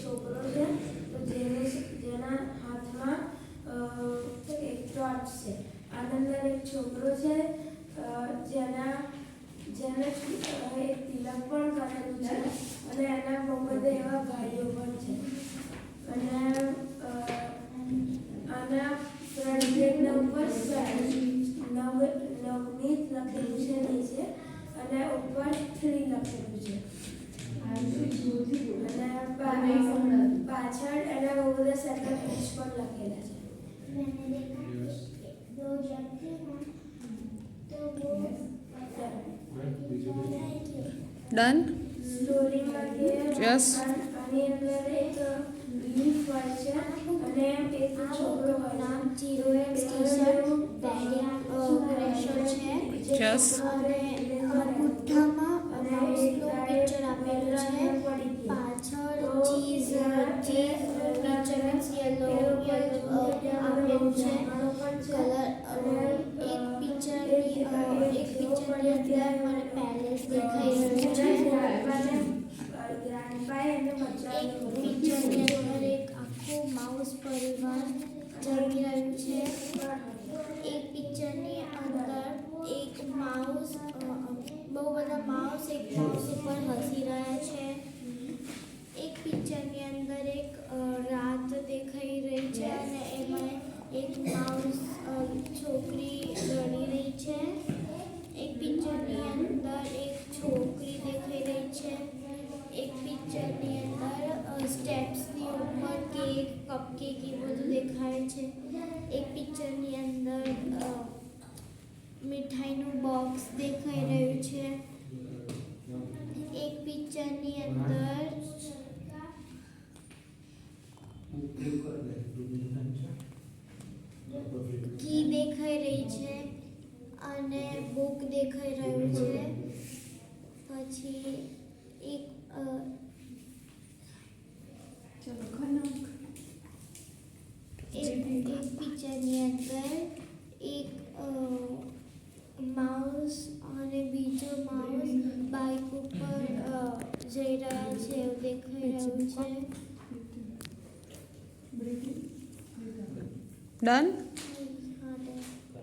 છોકરો છે તો જેના હાથમાં એક ટોર્ચ છે. આની અંદર એક છોકરો છે જેને એક તિલક પણ કરેલું છે અને એના બહુ બધા એવા ભાઈઓ પણ છે. અને આના ફ્રન્ટ પેજના ઉપર નવનીત લખેલું છે નીચે અને ઉપર 3 લખેલું છે. અને પાછળ એના બહુ બધા સેકન્ડ પેજ પણ લખેલા છે. ડન. સ્ટોરીમાં કે યસ. આની અંદર એક લીફ હોય છે અને એક છોકરો હોય છે. યસ. પુઠ્ઠામાં માઉસનું પિક્ચર આપેલું છે. પાછળ ચીઝ પિક્ચર યલો આપેલું છે. કલર એક પિક્ચરની અંદર મને પેલેસ દેખાઈ રહ્યું છે. એક પિક્ચરની અંદર એક આખું માઉસ પરિવાર જમી રહ્યું છે. એક પિક્ચરની અંદર એક માઉસ બહુ બધા માઉસ એક માઉસ ઉપર હસી રહ્યા છે. એક પિક્ચરની અંદર એક રાત દેખાઈ રહી છે અને એમાં એક માઉસ છોકરી રડી રહી છે. એક પિક્ચરની અંદર એક છોકરી દેખાઈ રહી છે. એક પિક્ચરની અંદર સ્ટેપ્સની ઉપર કેક કપકેક એ બધું દેખાય છે. એક પિક્ચરની અંદર મીઠાઈનું બોક્સ દેખાઈ રહ્યું છે. એક પિક્ચરની અંદર કી દેખાઈ રહી છે અને બુક દેખાઈ રહ્યું છે. પછી એક પિક્ચરની અંદર એક માઉસ અને બીજો માઉસ બાઇક ઉપર જઈ રહ્યા છે એવું દેખાઈ રહ્યું છે. ડન.